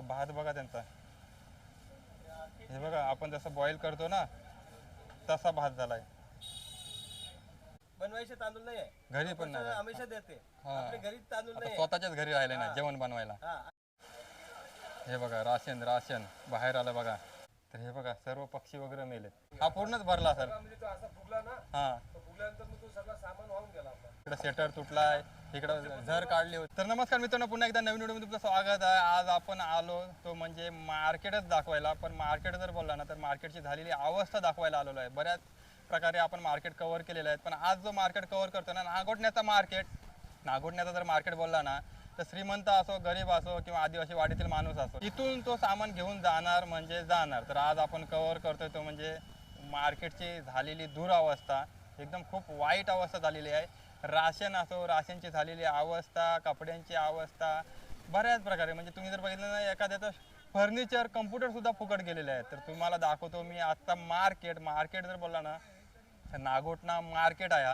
भात बघा त्यांचा, हे बघा आपण जसं बॉईल करतो ना तसा भात झालाय. बनवायचे तांदूळ नाही आहे, घरी पण नाही. हमेशा देते हा. आपल्या घरी तांदूळ आता नाही स्वतःच्याच घरी राहिले ना जेवण बनवायला. हा. हे बघा राशन राशन बाहेर आलं बघा. तर हे बघा सर्व पक्षी वगैरे मेले. हा पूर्णच भरला सर. म्हणजे तो असा फुगला ना, हा फुगल्यानंतर मग तो सगळा सामान वाहून गेला आपला. इकडे सेटर तुटलाय, इकडं झर काढली होती. तर नमस्कार मित्रांनो, पुन्हा एकदा नवीन व्हिडिओ तुमचं स्वागत आहे. आज आपण आलो तो म्हणजे मार्केटच दाखवायला. पण मार्केट जर बोलला ना तर मार्केटची झालेली अवस्था दाखवायला आलेलो आहे. बऱ्याच प्रकारे आपण मार्केट कव्हर केलेलं आहे. पण आज जो मार्केट कव्हर करतो ना, नागोठण्याचा मार्केट. नागोठण्याचा जर मार्केट बोलला ना तर श्रीमंत असो, गरीब असो किंवा आदिवासी वाडीतील माणूस असो, इथून तो सामान घेऊन जाणार म्हणजे जाणार. तर आज आपण कव्हर करतोय तो म्हणजे मार्केटची झालेली दुरावस्था. एकदम खूप वाईट अवस्था झालेली आहे. राशन असो, राशनची झालेली अवस्था, कपड्यांची अवस्था, बऱ्याच प्रकारे. म्हणजे तुम्ही जर बघितलं ना एखाद्याचं फर्निचर, कम्प्युटरसुद्धा फुकट गेलेले आहेत. तर तुम्हाला दाखवतो मी आत्ता मार्केट जर बोलला ना तर नागोठणा मार्केट आहे.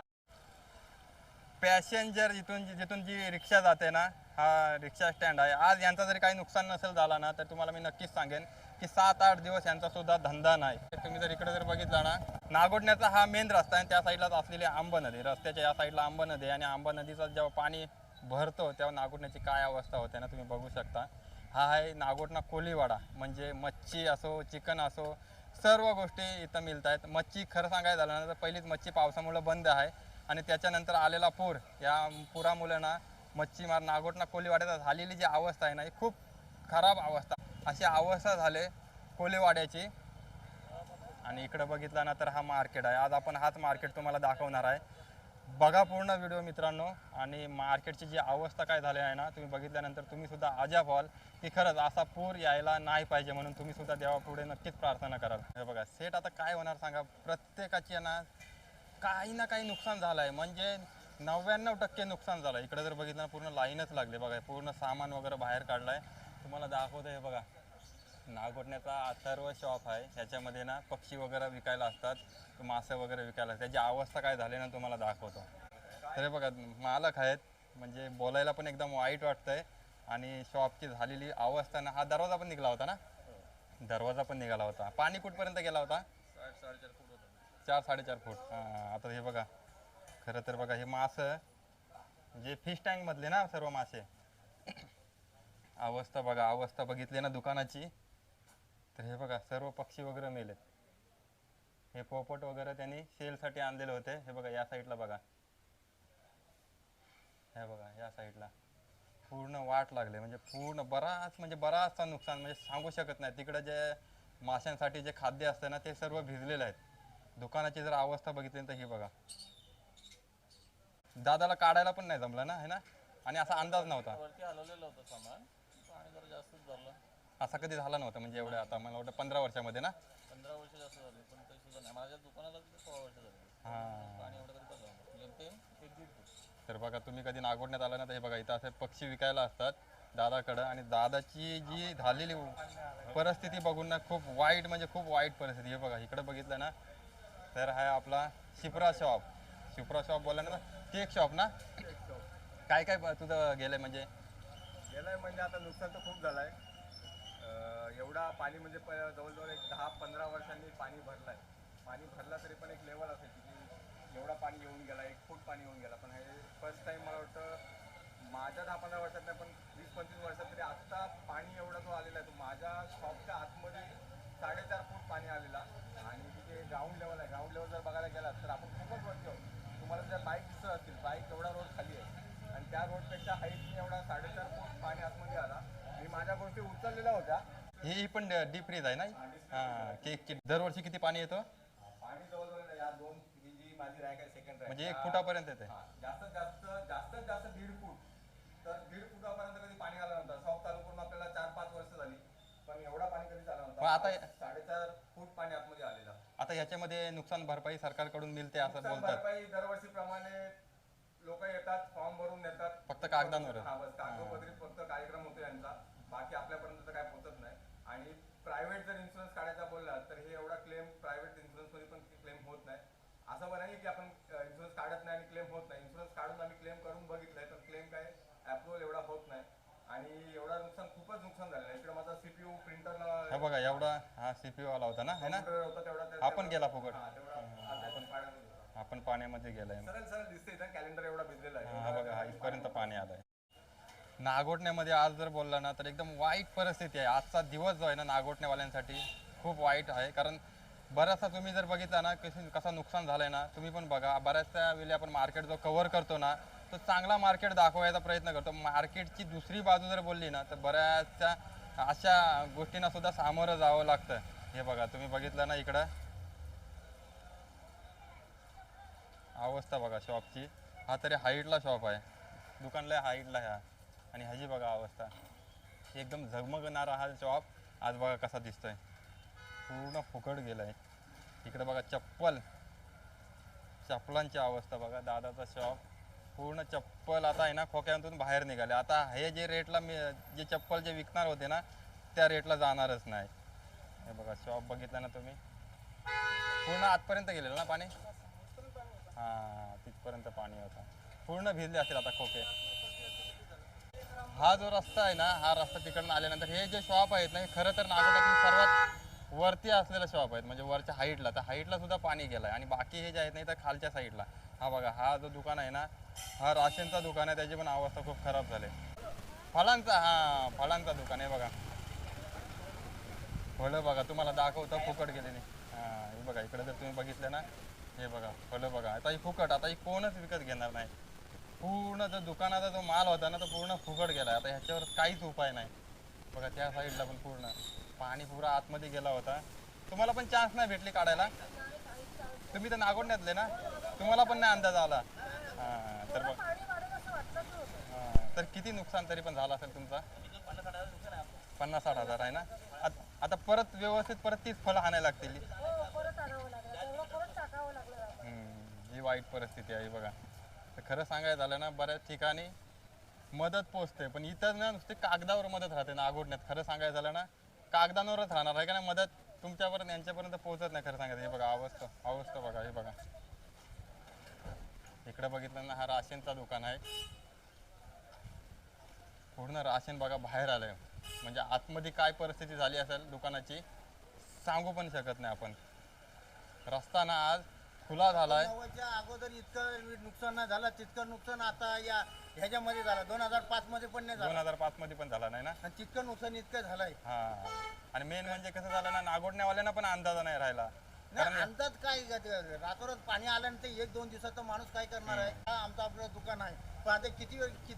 पॅसेंजर जिथून जी रिक्षा जाते ना, हा रिक्षा स्टँड आहे. आज यांचा जरी काही नुकसान नसेल झाला ना तर तुम्हाला मी नक्कीच सांगेन की 7-8 दिवस यांचा सुद्धा धंदा नाही. तुम्ही जर इकडे जर बघितला ना, नागोठण्याचा हा मेन रस्ता आहे. त्या साईडलाच असलेली आंबा नदी, रस्त्याच्या या साईडला आंबा नदी आहे. आणि आंबा नदीचं जेव्हा पाणी भरतो तेव्हा नागोठण्याची काय अवस्था होते ना तुम्ही बघू शकता. हा आहे नागोठणा कोळीवाडा. म्हणजे मच्छी असो, चिकन असो, सर्व गोष्टी इथं मिळत आहेत. मच्छी खरं सांगायचं झालं ना तर पहिलीच मच्छी पावसामुळे बंद आहे. आणि त्याच्यानंतर आलेला पूर, या पुरामुळे ना मच्छीमार नागोठणा कोळीवाड्यात झालेली जी अवस्था आहे ना ही खूप खराब अवस्था. अशी अवस्था झाले कोळीवाड्याची. आणि इकडं बघितलं ना तर हा मार्केट आहे. आज आपण हाच मार्केट तुम्हाला दाखवणार आहे. बघा पूर्ण व्हिडिओ मित्रांनो. आणि मार्केटची जी अवस्था काय झाली आहे ना तुम्ही बघितल्यानंतर तुम्ही सुद्धा अजाब व्हाल की खरंच असा पूर यायला नाही पाहिजे. म्हणून तुम्ही सुद्धा देवापुढे नक्कीच प्रार्थना कराल. हे बघा सेट आता काय होणार सांगा. प्रत्येकाची ना काही ना काही नुकसान झालं आहे. म्हणजे 99% नुकसान झालं. इकडे जर बघितलं पूर्ण लाईनच लागले बघा. पूर्ण सामान वगैरे बाहेर काढलं आहे. तुम्हाला दाखवतं हे बघा. नागोठण्याचा अथर्व शॉप आहे. ह्याच्यामध्ये ना पक्षी वगैरे विकायला असतात, मासे वगैरे विकायला. त्याची अवस्था काय झाली ना तुम्हाला दाखवतो. तर हे बघा मालक आहेत. म्हणजे बोलायला पण एकदम वाईट वाटतंय. आणि शॉपची झालेली अवस्था ना, हा दरवाजा पण निघाला होता ना, दरवाजा पण निघाला होता. पाणी कुठपर्यंत गेला होता? 4-4.5 फूट. हां आता हे बघा. खरं तर बघा हे मासं म्हणजे फिश टँकमधले ना सर्व मासे. अवस्था बघा, अवस्था बघितली ना दुकानाची. तर हे बघा सर्व पक्षी वगैरे मेलेत. हे पोपट वगैरे त्यांनी सेलसाठी आणलेले होते. हे बघा या साईडला बघा, हे बघा या साईडला पूर्ण वाट लागले. म्हणजे पूर्ण बराचसा नुकसान म्हणजे सांगू शकत नाही. तिकडे जे माशांसाठी जे खाद्य असतं ना ते सर्व भिजलेलं आहे. दुकानाची जर अवस्था बघितली तर ही बघा. दादाला काढायला पण नाही जमलं ना, है ना. आणि असा अंदाज नव्हता. वरती हलवलेलं होतं सामान, पाणी जरा जास्तच भरलं. असा कधी झाला नव्हता म्हणजे एवढं. आता मला वाटतं 15 वर्षामध्ये ना. 15 वर्ष जास्त झाली, पण तरी सुद्धा नाही. माझ्या दुकानाला 16 वर्ष झाली. हां पाणी एवढं कधी पडलं म्हणजे ते 1-1.5 फूट. तर बघा तुम्ही कधी नागोठण्यात आला ना तर हे बघा इथं असे पक्षी विकायला असतात दादाकडं. आणि दादाची जी झालेली परिस्थिती बघून ना खूप वाईट म्हणजे खूप वाईट परिस्थिती. हे बघा इकडं बघितलं ना तर हा आपला शिप्रा शॉप. शिप्रा शॉप बोलला ना, केक शॉप ना. काय काय तुझं गेलंय म्हणजे? गेलाय म्हणजे आता नुकसान तर खूप झालं आहे. एवढा पाणी म्हणजे जवळजवळ एक 10-15 वर्षांनी पाणी भरलं आहे. पाणी भरला तरी पण एक लेवल असायची की एवढा पाणी येऊन गेला, 1 फूट पाणी येऊन गेला. पण हे फर्स्ट टाईम मला वाटतं माझ्या 10-15 वर्षात नाही पण 20-25 वर्षात तरी आत्ता पाणी एवढा जो आलेला आहे तो माझ्या शॉपच्या आतमध्ये 4.5 फूट पाणी आलेला. आणि तिथे ग्राउंड लेवल आहे. ग्राउंड लेवल जर बघायला गेलात तर आपण खूपच वरती आहोत. तुम्हाला जर बाईक दिसत असतील, बाईक एवढा रोड खाली आहे आणि त्या रोडपेक्षा हाईटने एवढा 4.5 फूट पाणी आतमध्ये आला. मी माझ्या गोष्टी उचललेल्या होत्या. ही पण डीप फ्रीज आहे ना. हां केकची दरवर्षी किती पाणी येतं? पाणी जवळजवळ या 2 ही जी माझी रॅक आहे सेकंड रॅक म्हणजे 1 फुटापर्यंत येते. जास्तीत जास्त 1.5 फूट. तर 1.5 फुटापर्यंत कधी पाणी आलं नव्हतं. शॉप चालू करून आपल्याला 4-5 वर्ष झाली पण एवढा पाणी कधी आलं मग नव्हतं. आता 4.5 फूट पाणी आतमध्ये आलेलं. आता ह्याच्यामध्ये नुकसान भरपाई सरकारकडून मिळते असं नुकसान बोलतात. भरपाई दरवर्षीप्रमाणे लोक येतात, फॉर्म भरून नेतात. फक्त कागदांवर. हा बस कागदोपत्री फक्त कार्यक्रम होतो यांचा. बाकी आपल्यापर्यंत तर काय पोहोचत नाही. आणि प्रायव्हेट जर इन्शुरन्स काढायचा बोलला तर हे एवढा क्लेम प्रायव्हेट इन्शुरन्समध्ये पण क्लेम होत नाही. असं पण नाही की आपण इन्शुरन्स काढत नाही आणि क्लेम होत नाही. इन्शुरन्स काढून आम्ही क्लेम करून बघितलंय पण क्लेम काय अप्रुव्हल एवढा होत नाही. आणि एवढा नुकसान खूपच नुकसान झालं इकडे माझा सीपीयू हा प्रिंटरला बघा एवढा हा CPU वाला होता ना है ना होता तेवढा हा पण गेला फुकट आपण पाण्यात होता. आपण पाण्यामध्ये गेलाय सरळ सरळ दिसते इथं कॅलेंडर एवढा भिजलेला आहे हा बघा हा इथपर्यंत पाणी आलंय नागोठण्यामध्ये आज जर बोलला ना तर एकदम वाईट परिस्थिती आहे आजचा दिवस जो आहे ना नागोठणेवाल्यांसाठी खूप वाईट आहे कारण बराचसा तुम्ही जर बघितला ना कसा नुकसान झालंय ना तुम्ही पण बघा बऱ्याचशा वेळी आपण मार्केट जो कव्हर करतो ना तो चांगला मार्केट दाखवायचा प्रयत्न करतो मार्केटची दुसरी बाजू जर बोलली ना तर बऱ्याचशा अशा गोष्टींना सुद्धा सामोरं जावं लागतं हे बघा तुम्ही बघितलं ना इकडं अवस्था बघा शॉपची हा तरी हाईटला शॉप आहे दुकानला हाईटला ह्या आणि ह्याची बघा अवस्था एकदम झगमगणारा हा शॉप आज बघा कसा दिसतोय पूर्ण फुकट गेलाय इकडे बघा चप्पलांची अवस्था बघा दादाचा शॉप पूर्ण चप्पल आता आहे ना खोक्यातून बाहेर निघाले आता हे जे रेटला जे चप्पल जे विकणार होते ना त्या रेटला जाणारच नाही हे बघा शॉप बघितलं ना तुम्ही पूर्ण आतपर्यंत गेलेलं ना पाणी हां तिथपर्यंत पाणी होता पूर्ण भिजले असेल आता खोके हा जो रस्ता आहे ना हा रस्ता तिकडनं आल्यानंतर हे जे शॉप आहेत ना हे खरं तर नागोठातील सर्वात वरती असलेले शॉप आहेत म्हणजे वरच्या हाईटला तर हाईटला सुद्धा पाणी गेलं आहे आणि बाकी हे जे आहेत नाही तर खालच्या साईडला हा बघा हा जो दुकान आहे ना हा राशनचा दुकान आहे त्याची पण अवस्था खूप खराब झाली फळांचा हा फळांचा दुकान आहे बघा फळं बघा तुम्हाला दाखवतो फुकट गेलेली हां हे बघा इकडे जर तुम्ही बघितलं ना हे बघा फळं बघा आता ही फुकट आता ही कोणच विकत घेणार नाही पूर्ण जो दुकानाचा जो माल होता ना तो पूर्ण फुकट गेला आता ह्याच्यावर काहीच उपाय नाही बघा त्या साईडला पण पूर्ण पाणी पुरा आतमध्ये गेला होता तुम्हाला पण चान्स नाही भेटली काढायला तुम्ही तर नागोठण्यातले ना तुम्हाला पण नाही अंदाज आला हां तर बघ तर किती नुकसान तरी पण झालं असेल तुमचा 50-60 हजार आहे ना आता परत व्यवस्थित परत तीच फळं आणायला लागतील ही वाईट परिस्थिती आहे बघा तर खरं सांगायचं झालं ना बऱ्याच ठिकाणी मदत पोचते पण इथं ना नुसते कागदावर मदत राहते नागोठण्यात खरं सांगायचं झालं ना कागदावरच राहणार आहे का ना मदत तुमच्यापर्यंत यांच्यापर्यंत पोहोचत नाही खरं सांगायचं हे बघा अवस्था बघा हे बघा इकडे बघितलं ना हा राशनचा दुकान आहे पूर्ण राशन बघा बाहेर आलंय म्हणजे आतमध्ये काय परिस्थिती झाली असेल दुकानाची सांगू पण शकत नाही आपण रस्ता ना आज खुला झालाय अगोदर इतकं नुकसान नाही झालं तितकं नुकसान आता या ह्याच्यामध्ये झालं 2005 मध्ये पण नाही झालं 2005 मध्ये पण झाला नाही ना आणि तितकं नुकसान इतकं झालंय हा आणि मेन म्हणजे कसं झालं ना नागोठण्यावाल्यांना पण अंदाज नाही राहिला नाही अंदाज काय रातोरात पाणी आल्यानंतर 1-2 दिवसात तर माणूस काय करणार आहे हा आमचं आपलं दुकान आहे पण आता किती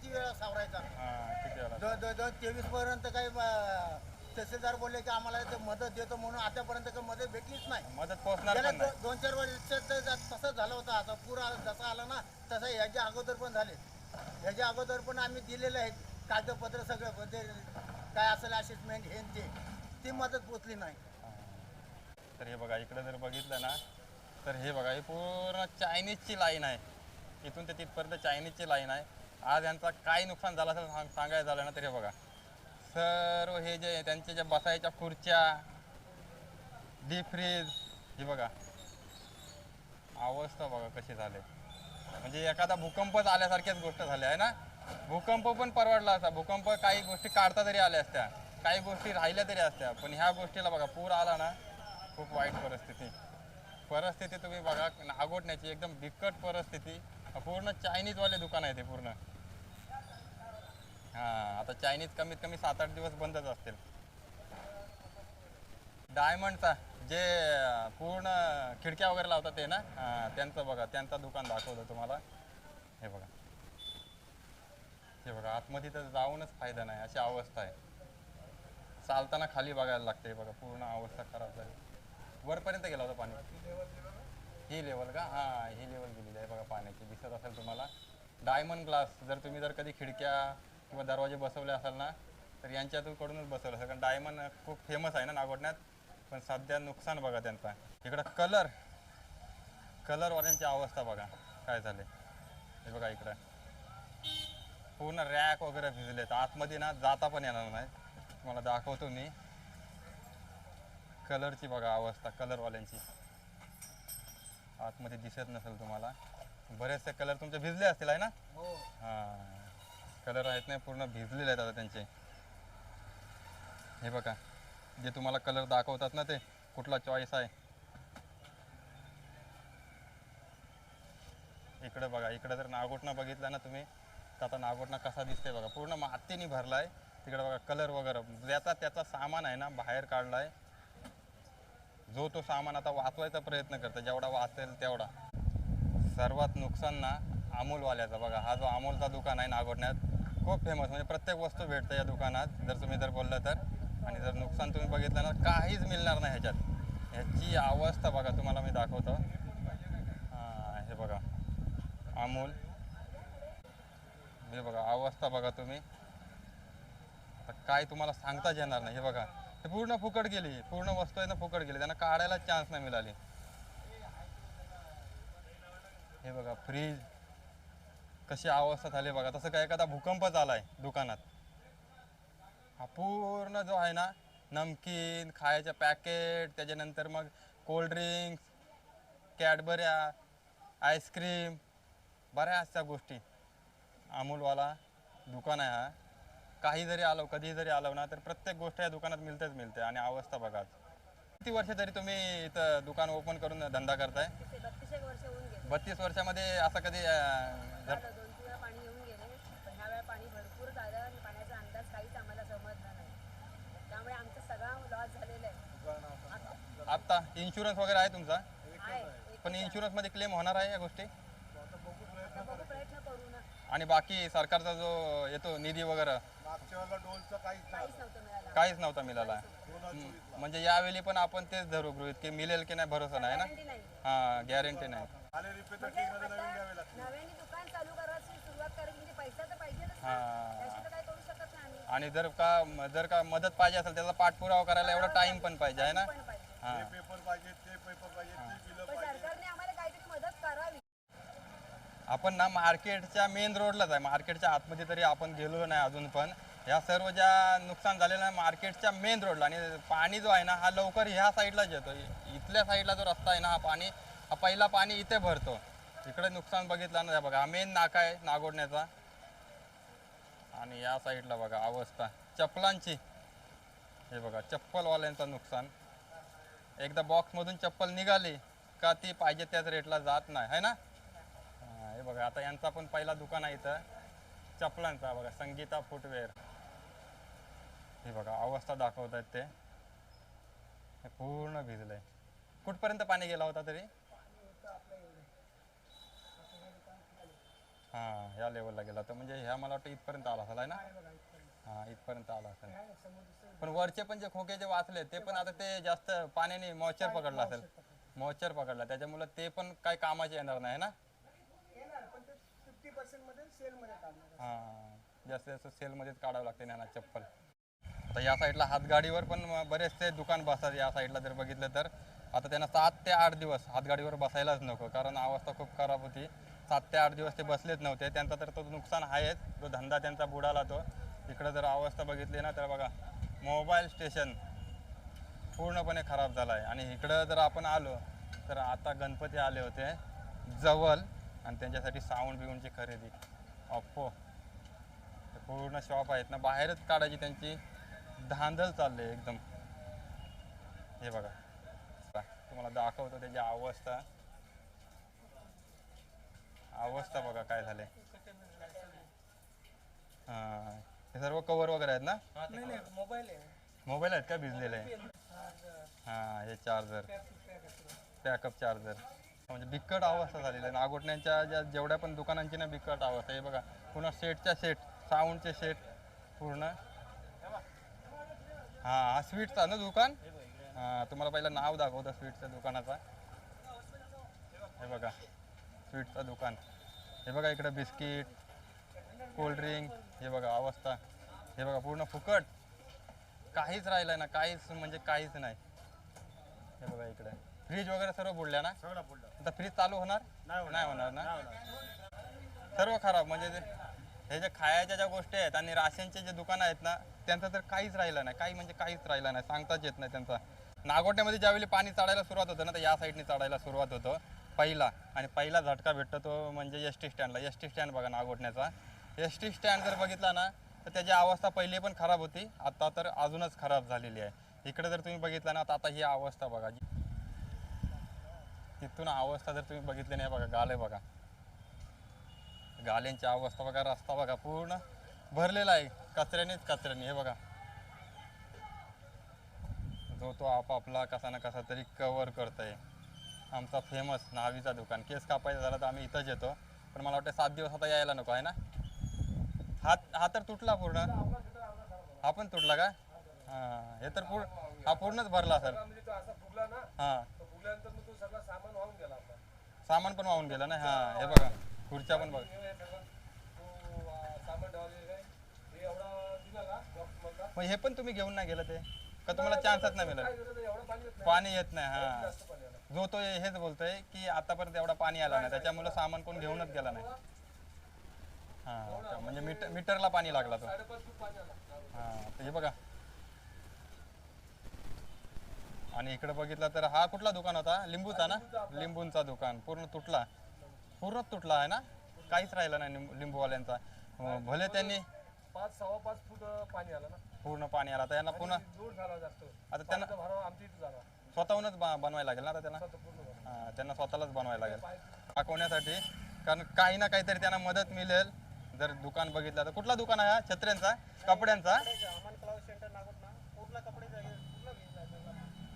वेळा सावरायचा किती वेळा 23 पर्यंत काही तहसीलदार बोलले की आम्हाला ते मदत देतो म्हणून आतापर्यंत काही मदत भेटलीच नाही मदत पोहोचणार गेल्या पण नाही 2-4 वर्षात तसंच झालं होतं आता पूर जसा आला ना तसं ह्याच्या अगोदर पण झाले ह्याच्या अगोदर पण आम्ही दिलेले आहेत कागदपत्र सगळं म्हणजे काय असेल असेसमेंट हे ती मदत पोचली नाही तर हे बघा इकडे जर बघितलं ना तर हे बघा हे पूर्ण चायनीजची लाईन आहे इथून ते तिथपर्यंत चायनीजची लाईन आहे आज यांचा काय नुकसान झालं असेल सांगायचं झालं ना तर हे बघा सर्व हे जे त्यांच्या ज्या बसायच्या खुर्च्या डीप फ्रीज हे बघा अवस्था बघा कशी झाले म्हणजे एखादा भूकंपच आल्यासारख्याच गोष्ट झाल्या आहे ना भूकंप पण परवडला असता भूकंप काही गोष्टी काढता तरी आल्या असत्या काही गोष्टी राहिल्या तरी असत्या पण ह्या गोष्टीला बघा पूर आला ना खूप वाईट परिस्थिती तुम्ही बघा नागोठण्याची एकदम बिकट परिस्थिती पूर्ण चायनीजवाले दुकान आहे ते पूर्ण हां आता चायनीज कमीत कमी 7-8 दिवस बंदच असतील डायमंडचा जे पूर्ण खिडक्या वगैरे लावतात ते ना त्यांचं बघा त्यांचं दुकान दाखवलं तुम्हाला हे बघा आतमध्ये तर जाऊनच फायदा नाही अशी अवस्था आहे चालताना खाली बघायला लागते बघा पूर्ण अवस्था खराब झाली वरपर्यंत गेला होता पाणी ही लेवल का हां ही लेवल गेलेली आहे बघा पाण्याची दिसत असेल तुम्हाला डायमंड ग्लास जर तुम्ही कधी खिडक्या किंवा दरवाजे बसवले असाल ना तर यांच्याकडूनच बसवलं असेल कारण डायमंड खूप फेमस आहे ना नागोठण्यात पण सध्या नुकसान बघा त्यांचा इकडं कलरवाल्यांची अवस्था बघा काय झाले हे बघा इकडं पूर्ण रॅक वगैरे भिजलेत आतमध्ये ना जाता पण येणार नाही तुम्हाला दाखवतो मी कलरची बघा अवस्था कलरवाल्यांची आतमध्ये दिसत नसेल तुम्हाला बरेचसे कलर तुमचे भिजले असतील आहे ना हो हां कलर आहेत ना पूर्ण भिजलेले आहेत आता त्यांचे. हे बघा जे तुम्हाला कलर दाखवतात ना ते कुठला चॉईस आहे. इकडे बघा, इकडे जर नागोठणा बघितला ना तुम्ही तर आता नागोठणा कसा दिसतंय बघा, पूर्ण मातीने भरला आहे. तिकडे बघा कलर वगैरे त्याचा सामान आहे ना बाहेर काढला आहे. जो तो सामान आता वाचवायचा प्रयत्न करतो, जेवढा वाचेल तेवढा. सर्वात नुकसान ना अमूलवाल्याचा बघा. हा जो अमूलचा दुकान आहे नागोठण्यात खूप फेमस, म्हणजे प्रत्येक वस्तू भेटते या दुकानात जर तुम्ही बोललं तर. आणि जर नुकसान तुम्ही बघितलं ना काहीच मिळणार नाही ह्याच्यात. ह्याची अवस्था बघा, तुम्हाला मी दाखवतो. हे बघा अमूल, हे बघा अवस्था बघा तुम्ही. आता काय तुम्हाला सांगताच येणार नाही. हे बघा ते पूर्ण फुकट गेली, पूर्ण वस्तू आहे ना फुकट गेली, त्यांना काढायला चान्स नाही मिळाली. हे बघा फ्रीज कशी अवस्था झाली बघा, तसं काय एखादा भूकंप झालाय दुकानात. हा पूर्ण जो आहे ना नमकीन खायच्या पॅकेट, त्याच्यानंतर मग कोल्ड्रिंक्स, कॅडबऱ्या, आईस्क्रीम, बऱ्याचशा गोष्टी. अमूलवाला दुकान आहे हा. काही जरी आलो कधी जरी आलो ना तर प्रत्येक गोष्ट या दुकानात मिळते. आणि अवस्था बघा. किती वर्ष तरी तुम्ही इथं दुकान ओपन करून धंदा करताय? 32 वर्ष होऊन गेले. 32 वर्षामध्ये असं कधी आता 2-3 वेळा पाणी येऊन गेले, पण ह्या वेळा पाणी भरपूर झालं आणि पाण्याचा अंदाज काहीच आम्हाला समजला नाही. त्यामुळे आमचा सगळा लॉस झालेला आहे. आता इन्शुरन्स वगैरे आहे तुमचा? आहे पण इन्शुरन्समध्ये क्लेम होणार आहे या गोष्टी? आता बघू प्रयत्न करू ना. आणि बाकी सरकारचा जो येतो निधी वगैरे काहीच नव्हतं मिळालं. काहीच नव्हता मिळाला. म्हणजे यावेळी पण आपण तेच धरू गृहीत की मिळेल की नाही भरोसा नाही ना. Guarantee नाही. हां गॅरंटी नाही. म्हणजे आता नव्याने दुकान चालू करायची सुरुवात करायची म्हणजे पैसा तर पाहिजेच ना. हां. त्याशी तर काही करू शकत नाही आम्ही. आणि जर का मदत पाहिजे असेल त्याचा पाठपुरावा करायला एवढा टाइम पण पाहिजे आहे ना. पण पाहिजे. हां पण सरकारने आम्हाला काहीतरी मदत करावी. आपण ना मार्केटच्या मेन रोडलाच आहे, मार्केटच्या आतमध्ये तरी आपण गेलो नाही अजून. पण ह्या सर्व ज्या नुकसान झालेलं आहे मार्केटच्या मेन रोडला. आणि पाणी जो आहे ना हा लवकर ह्या साईडलाच येतो. इथल्या साईडला जो रस्ता आहे ना हा पहिला पाणी इथे भरतो. इकडे नुकसान बघितलं ना बघा, हा मेन नाका आहे नागोठण्याचा. आणि या साईडला बघा अवस्था चप्पलांची. हे बघा चप्पलवाल्यांचं नुकसान. एकदा बॉक्समधून चप्पल निघाली का ती पाहिजे त्याच रेटला जात नाही है ना. हे बघा आता यांचा पण पहिला दुकान आहे इथं चप्पलांचा बघा, संगीता फुटवेअर. हे बघा अवस्था दाखवत आहेत ते. हे पूर्ण भिजलंय. कुठपर्यंत पाणी गेला होता तरी? हां या लेवलला गेला होता. म्हणजे ह्या मला वाटतं इथपर्यंत आला असेल आहे ना. हां इथपर्यंत आला असेल. पण वरचे पण जे खोके जे वाचले ते पण आता ते जास्त पाण्याने मॉइश्चर पकडला असेल. मॉइश्चर पकडला त्याच्यामुळे ते पण काही कामाचे येणार नाही ना. हां जास्त जास्त सेलमध्येच काढावं लागते ना चप्पल. आता या साईडला हातगाडीवर पण बरेचसे दुकान बसतात या साईडला जर बघितलं तर. आता त्यांना 7 ते 8 दिवस हातगाडीवर बसायलाच नको, कारण अवस्था खूप खराब होती. 7 ते 8 दिवस ते बसलेच नव्हते. त्यांचा तर तो नुकसान आहेच, तो धंदा त्यांचा बुडाला तो. इकडं जर अवस्था बघितली ना तर बघा मोबाईल स्टेशन पूर्णपणे खराब झाला आहे. आणि इकडं जर आपण आलो तर आता गणपती आले होते जवळ आणि त्यांच्यासाठी साऊंड बिऊंडची खरेदी ऑप्पो पूर्ण शॉप आहेत ना बाहेरच काढायची त्यांची धांदल चालली आहे एकदम. हे बघा तुम्हाला दाखवतो त्याची अवस्था बघा काय झाले. हां हे सर्व कवर वगैरे आहेत ना. मोबाईल आहेत का भिजलेले? हां हे चार्जर बॅकअप चार्जर. म्हणजे बिकट अवस्था झालेली आहे नागोठण्यांच्या ज्या जेवढ्या पण दुकानांची ना बिकट अवस्था. हे बघा पुन्हा सेटच्या सेट, साऊंडचे सेट पूर्ण. हां हा स्वीटचा ना दुकान. हां तुम्हाला पहिलं नाव दाखवतं स्वीटच्या दुकानाचा. हे बघा स्वीटचं दुकान. हे बघा इकडं बिस्किट, कोल्ड्रिंक. हे बघा अवस्था. हे बघा पूर्ण फुकट, काहीच राहिलं ना, काहीच म्हणजे काहीच नाही. हे बघा इकडे फ्रीज वगैरे सर्व बुडल्या ना. आता फ्रीज चालू होणार नाही होणार ना. सर्व खराब. म्हणजे हे जे खायच्या ज्या गोष्टी आहेत आणि राशनचे जे दुकानं आहेत ना त्यांचं तर काहीच राहिलं नाही. काही म्हणजे काहीच राहिलं नाही, सांगताच येत नाही त्यांचा. नागोठण्यामध्ये ज्यावेळी पाणी चढायला सुरुवात होतं ना तर या साईडने चढायला सुरुवात होतं पहिला. आणि पहिला झटका भेटतो तो म्हणजे एस टी स्टँडला. एस टी स्टँड बघा नागोठण्याचा. एस टी स्टँड जर बघितला ना तर त्याची अवस्था पहिली पण खराब होती, आता तर अजूनच खराब झालेली आहे. इकडे जर तुम्ही बघितला ना तर आता ही अवस्था बघा, तिथून अवस्था जर तुम्ही बघितली नाही बघा, गाले बघा, गाल्यांची अवस्था बघा, रस्ता बघा पूर्ण भरलेला आहे कचऱ्याने. हे बघा, जो तो आपापला कसा ना कसा तरी कव्हर करतोय. आमचा फेमस न्हावीचा दुकान, केस कापायचा झाला तर आम्ही इथंच येतो, पण मला वाटतं 7 दिवस आता यायला नको आहे ना. हा तर तुटला पूर्ण, हा पण तुटला का? हां, हे तर हा पूर्णच भरला सर. म्हणजे तो असा फुगला ना, हां, तो फुगल्यानंतर मग तो सगळा सामान वाहून गेला आपला. सामान पण वाहून गेलं ना. हां, हे बघा, खुर्च्या पण बघा. हे सगळं तो सामान ठेवलेलं आहे, हे एवढा दिला ना बॉक्समधला. मग हे पण तुम्ही घेऊन नाही गेलं ते का? तुम्हाला चान्सच नाही मिळाला? काय गरज आहे, एवढं पाणी येत नाही. पाणी येत नाही. हां, जास्त पाणी आलं. जो तो हेच बोलतोय की आतापर्यंत एवढा पाणी आला नाही, त्याच्यामुळे सामान कोण घेऊनच गेला नाही. हां, म्हणजे मीटरला पाणी लागला तो. 5.5 फूट पाणी आलं. हां, तर हे बघा. आणि इकडे बघितलं तर हा कुठला दुकान होता? लिंबूचा ना, लिंबूंचा दुकान पूर्ण तुटला आहे ना, काहीच राहिलं नाही लिंबूवाल्यांचा. भले त्यांनी 5-6.5 फूट पाणी आलं ना. पूर्ण पाणी आला तर यांना पुन्हा दूर झाला जास्त. आता त्यांना पाण्याचा भराव आमच्या इथे झाला. स्वतःहूनच बनवायला लागेल ना आता त्यांना. स्वतः पूर्ण झाला. हां, त्यांना स्वतःलाच बनवायला लागेल दाखवण्यासाठी, कारण काही ना काहीतरी त्यांना मदत मिळेल. जर दुकान बघितलं तर कुठला दुकान आहे हा? छत्र्यांचा, कपड्यांचा.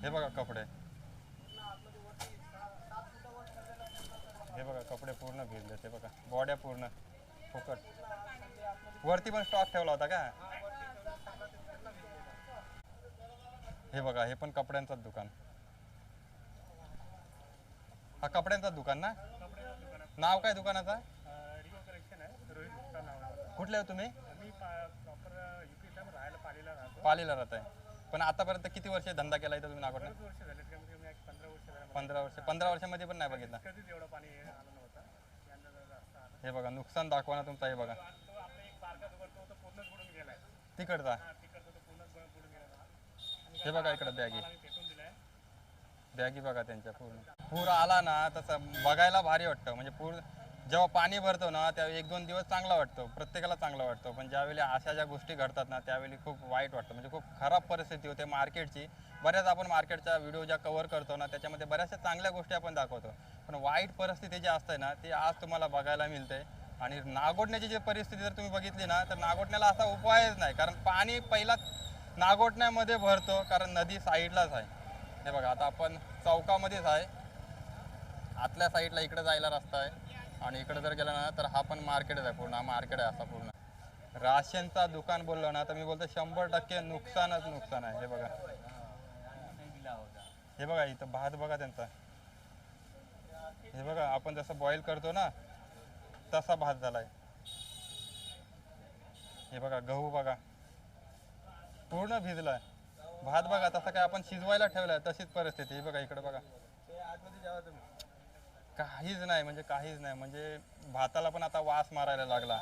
हे बघा कपडे, हे बघा कपडे पूर्ण भिजले. ते बघा बॉड्या पूर्ण फुकट. वरती पण स्टॉक ठेवला होता का? हे बघा, हे पण कपड्यांचंच दुकान. हा कपड्यांचं दुकान ना? नाव काय दुकानाचा? कुठले हो तुम्ही? पालीला राहत आहे. पण आतापर्यंत किती वर्ष धंदा केला इथं तुम्ही नागोठण्यात? 15 वर्षामध्ये पण नाही बघितला. हे बघा नुकसान दाखवा ना तुमचं. हे बघा तिकडचा. हे बघा इकडं बॅगी बघा त्यांच्या. पूर आला ना तसं बघायला भारी वाटतं. म्हणजे जेव्हा पाणी भरतो ना त्यावेळी 1-2 दिवस चांगला वाटतो, प्रत्येकाला चांगला वाटतो. पण ज्यावेळी अशा ज्या गोष्टी घडतात ना त्यावेळी खूप वाईट वाटतं. म्हणजे खूप खराब परिस्थिती होते मार्केटची. बऱ्याच आपण मार्केटच्या व्हिडिओ ज्या कव्हर करतो ना त्याच्यामध्ये बऱ्याचशा चांगल्या गोष्टी आपण दाखवतो, पण वाईट परिस्थिती जी असते ना ती आज तुम्हाला बघायला मिळते. आणि नागोठण्याची जी परिस्थिती जर तुम्ही बघितली ना तर नागोठण्याला असा उपायच नाही, कारण पाणी पहिला नागोठण्यामध्ये भरतो, कारण नदी साईडलाच आहे. हे बघा आता आपण चौकामध्येच आहे, आतल्या साईडला इकडे जायला रस्ता आहे. आणि इकडे जर गेला ना तर हा पण मार्केटच आहे, पूर्ण हा मार्केट आहे असा पूर्ण. राशनचा दुकान बोललो ना तर मी बोलतो 100% नुकसानच नुकसान आहे. हे बघा, हे बघा इथं भात बघा त्यांचा. हे बघा आपण जसं बॉईल करतो ना तसा भात झालाय. हे बघा गहू बघा पूर्ण भिजलाय. भात बघा तसं काय आपण शिजवायला ठेवलाय तशीच परिस्थिती. हे बघा इकडे बघा, काहीच नाही, म्हणजे काहीच नाही. म्हणजे भाताला पण आता वास मारायला लागला.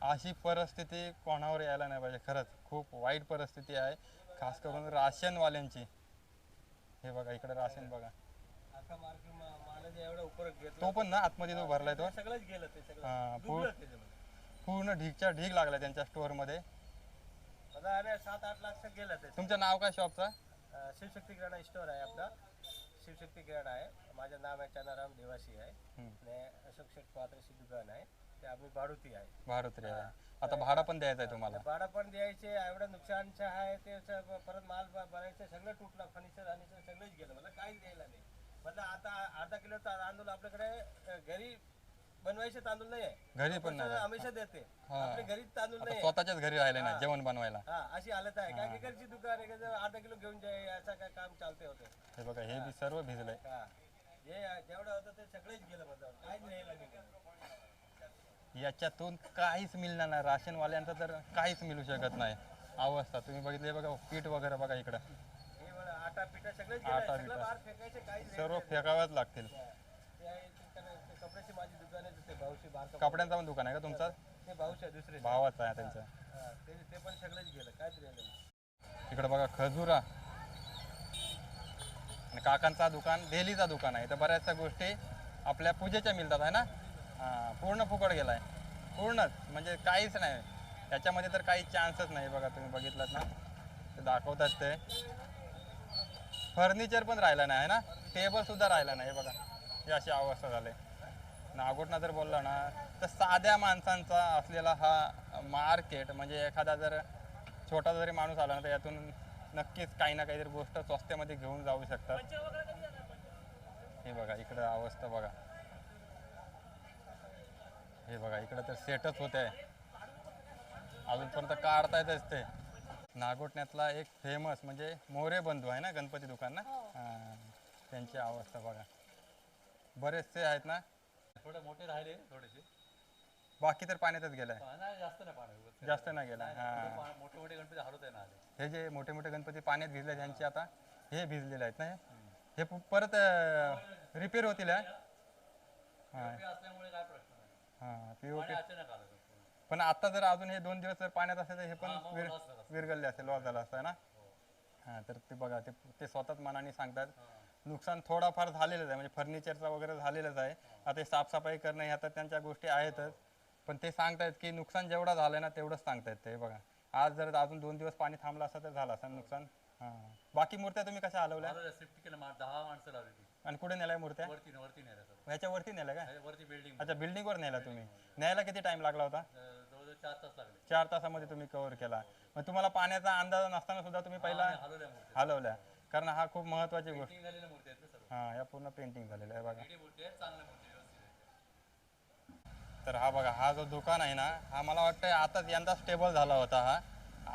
अशी परिस्थिती कोणावर यायला नाही पाहिजे. खरंच खूप वाईट परिस्थिती आहे, खास करून राशनवाल्यांची. हे बघा इकडे राशन बघा, तो पण ना आतमध्ये जो भरलाय तो सगळंच गेलं ते हा, पूर्ण ढीगच्या ढीग लागला त्यांच्या स्टोअर मध्ये. 7-8 लाख गेलं ते. तुमचं नाव काय शॉपचं? शिवशक्ती किराणा स्टोअर आहे आपला, शिवशक्ती किराणा आहे. माझं नाव आहे चनाराम देवासी आहे. आणि अशोक शेठ पात्रशी दुकान आहे, ते आम्ही भाडुती आहे. भाडोत्री आहे. आता भाडं पण द्यायचं आहे तुम्हाला. भाडं पण द्यायचे, एवढं नुकसानचं आहे ते. परत माल बनायचं सगळं तुटलं, फर्निचर आणि सगळंच गेलं. मला काहीच द्यायला नाही. म्हटलं आता अर्धा किलो तांदूळ आपल्याकडे घरी बनवायचे तांदूळ नाही आहे, घरी पण नाही. हमेशा देते आपल्या घरी तांदूळ आता नाही. स्वतःच्याच घरी राहिले ना जेवण बनवायला. हा अशी हालत आहे. काय की घरची दुकान आहे, अर्धा किलो घेऊन जाय असं काय काम चालते होते. हे बघा हे बी सर्व भिजलंय. हा जे जेवढं होतं ते सगळेच गेलं. म्हणजे काहीच नाही लागेल. याच्यातून काहीच मिळणार नाही. राशनवाल्यांचं तर काहीच मिळू शकत नाही अवस्था. तुम्ही बघितली बघा, पीठ वगैरे बघा इकडं, हे बघा आटा पिठा सगळेच आटा गेलं. सगळं बिटा. बाहेर फेकायचे, काहीच सर्व फेकाव्याच लागतील. कपड्याची माझी दुकान आहे, ते भाऊशी बारका कपड्यांचं पण दुकान आहे का तुमचं? ते भाऊशी आहे दुसरे. भावाचं आहे त्यांचं. हा, ते पण सगळेच गेलं, काहीच राहिलं नाही. इकडे बघा खजुरा. आणि काकांचा दुकान डेलीचा दुकान आहे. तर बऱ्याचशा गोष्टी आपल्या पूजेच्या मिळतात आहे ना. हां पूर्ण फुकट गेलाय पूर्णच म्हणजे काहीच नाही त्याच्यामध्ये तर काही चान्सच नाही बघा तुम्ही बघितलं ना ते दाखवतात ते फर्निचर पण राहिलं नाही आहे ना टेबल सुद्धा राहिला नाही बघा ही अशी अवस्था झाली नागोठणा जर बोलला ना तर साध्या माणसांचा असलेला हा मार्केट म्हणजे एखादा जर छोटा जरी माणूस आला ना तर यातून नक्कीच काही ना काहीतरी गोष्ट स्वस्त्यामध्ये घेऊन जाऊ शकतात हे बघा इकडं अवस्था बघा हे बघा इकडं तर सेटच होत आहे अजूनपर्यंत काढतायतच ते नागोठण्यातला एक फेमस म्हणजे मोरे बंधू आहे ना गणपती दुकान ना हां त्यांची अवस्था बघा बरेचसे आहेत ना थोडे मोठे राहिले थोडेसे बाकी तर पाण्यातच गेलाय नाही जास्त नाही पाणी जास्त नाही गेलाय हां मोठे मोठे गणपती हरवत आहे ना आले हे जे मोठे मोठे गणपती पाण्यात भिजले त्यांचे आता हे भिजलेले आहेत ना हे परत रिपेअर होतील हां असल्यामुळे काय प्रश्न नाही हां पीओपी अचानक आलं पण आता जर अजून हे 2 दिवस जर पाण्यात असेल तर हे पण मग loss झालं असतं. विरगळले असेल लॉस झाला असता ना हां तर ते बघा ते स्वतःच मनाने सांगतात नुकसान थोडाफार झालेलंच आहे म्हणजे फर्निचरचा वगैरे झालेलंच आहे आता हे साफसफाई करणं ह्या तर त्यांच्या गोष्टी आहेतच पण ते सांगतायत की नुकसान जेवढं झालं ना तेवढंच सांगतायत ते बघा आज जर अजून 2 दिवस पाणी थांबलं असतं तर झालं असतं नुकसान हां बाकी मूर्त्या तुम्ही कशा हलवल्या शिफ्ट केलं 10 माणसं लावली ती आणि कुठे नेल्या मूर्त्या वरती नेलं सर ह्याच्यावरती नेल्या काय वरती बिल्डिंग अच्छा बिल्डिंगवर नेला तुम्ही न्यायला किती टाइम लागला होता जवळजवळ 4 तास लागले 4 तासामध्ये तुम्ही कव्हर केला मग तुम्हाला पाण्याचा अंदाज नसताना सुद्धा तुम्ही पहिला हलवल्या मूर्ती हलवल्या कारण हा खूप महत्वाची गोष्ट पेंटिंग झालेल्या मूर्ती आहेत ना सर हां या पूर्ण पेंटिंग झालेलं आहे बघा मूर्ती आहेत चांगल्या मूर्ती व्यवस्थित आहेत तर हा बघा हा जो दुकान आहे ना हा मला वाटतं आताच यंदा स्टेबल झाला होता हा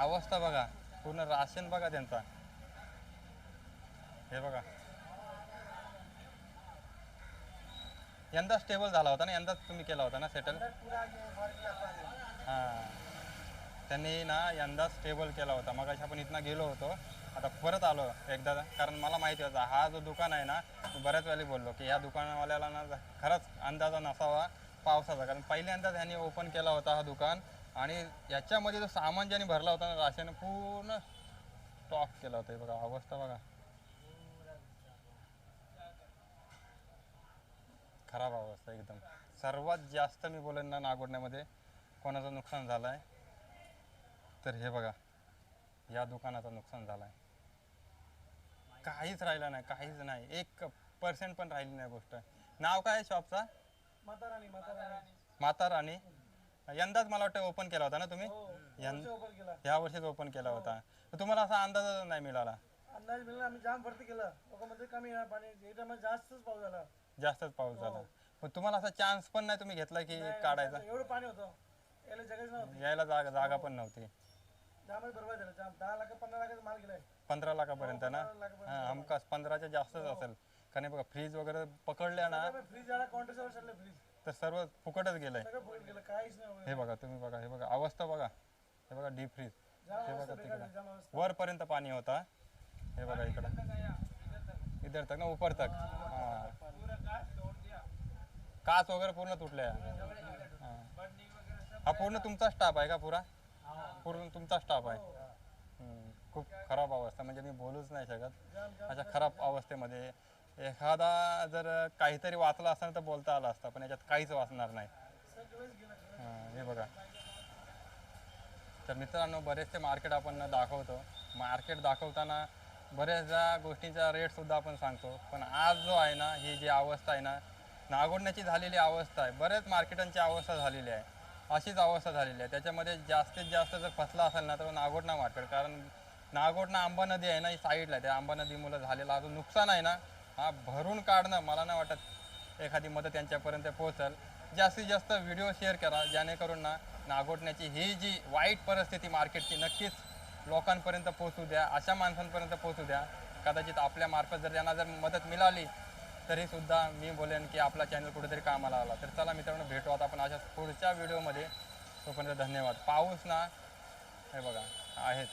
अवस्था बघा पूर्ण राशन बघा त्यांचा हे बघा यंदा स्टेबल झाला होता ना यंदाच तुम्ही केला होता ना सेटल हां त्यांनी ना यंदा स्टेबल केला होता मग आपण इथनं गेलो होतो आता परत आलो एकदा कारण मला माहिती होता हा जो दुकान आहे ना मी बऱ्याच वेळी बोललो की ह्या दुकानवाल्याला ना खरंच अंदाजा नसावा पावसाचा कारण पहिल्यांदाच ह्यांनी ओपन केला होता हा दुकान आणि याच्यामध्ये जो सामान ज्याने भरला होता ना राशन पूर्ण स्टॉक केला होता हे बघा अवस्था बघा खराब अवस्था एकदम सर्वात जास्त मी बोलेन ना नागोठण्यामध्ये कोणाचं नुकसान झालं आहे तर हे बघा या दुकानाचं नुकसान झालं आहे काहीच राहिलं नाही काहीच नाही 1% पण राहिली नाही गोष्ट नाव काय आहे शॉपचा माता राणी यंदाच मला वाटतं ओपन केला होता ना तुम्ही ह्या वर्षीच ओपन केला होता तर तुम्हाला असा अंदाज नाही मिळाला अंदाज मिळाला आम्ही जाम भरती केलं लोकांमध्ये कमी येणार पाणी एकदम जास्तच पाऊस झाला जास्तच पाऊस झाला पण तुम्हाला असा चान्स पण नाही तुम्ही घेतला की काढायचा एवढं पाणी होतं यायला जगाच नव्हतं यायला जागा पण नव्हती जामच बरोबर झालं जाम 10 लाख 15 लाखाचा माल गेलाय 15 लाखापर्यंत ना हां हमखास 15च्या जास्तच असेल कारण हे बघा फ्रीज वगैरे पकडल्या ना फ्रीज झाला काउंटरवर चढले फ्रीज तर सर्व फुकटच गेलंय सगळं फुकट गेलं काहीच नाही हे बघा तुम्ही बघा हे बघा अवस्था बघा हे बघा डीप फ्रीज हे बघा तिकडं जाम अवस्था वरपर्यंत पाणी होता हे बघा इकडं इधर तक ना ऊपर तक हां काच वगैरे पूर्ण तुटल्या हां हा पूर्ण तुमचा स्टाफ आहे का पूर्ण तुमचा स्टाफ आहे खूप खराब अवस्था म्हणजे मी बोलूच नाही शकत अशा खराब अवस्थेमध्ये एखादा जर काहीतरी वाचला असता तर बोलता आला असता पण याच्यात काहीच वाचणार नाही हे बघा तर मित्रांनो बरेचसे मार्केट आपण दाखवतो मार्केट दाखवताना बऱ्याचदा गोष्टींचा रेटसुद्धा आपण सांगतो पण आज जो आहे ना ही जी अवस्था आहे ना नागोठण्याची झालेली अवस्था आहे बरेच मार्केटांची अवस्था झालेली आहे अशीच अवस्था झालेली आहे त्याच्यामध्ये जास्तीत जास्त जर फसला असेल ना तर नागोठणा मार्केट कारण नागोठणा आंबा नदी आहे ना ही साईडला आहे त्या आंबा नदीमुळे झालेला जो नुकसान आहे ना हा भरून काढणं मला नाही वाटत एखादी मदत यांच्यापर्यंत पोहोचल जास्तीत जास्त व्हिडिओ शेअर करा जेणेकरून ना नागोठण्याची ही जी वाईट परिस्थिती मार्केटची नक्कीच लोकांपर्यंत पोहोचू द्या अशा माणसांपर्यंत पोहोचू द्या कदाचित आपल्या मार्फत जर त्यांना जर मदत मिळाली तरीसुद्धा मी बोलेन की आपला चॅनल कुठेतरी कामाला आला तर चला मित्रांनो भेटू आता आपण अशा पुढच्या व्हिडिओमध्ये तोपर्यंत धन्यवाद पाऊस ना हे बघा आहेत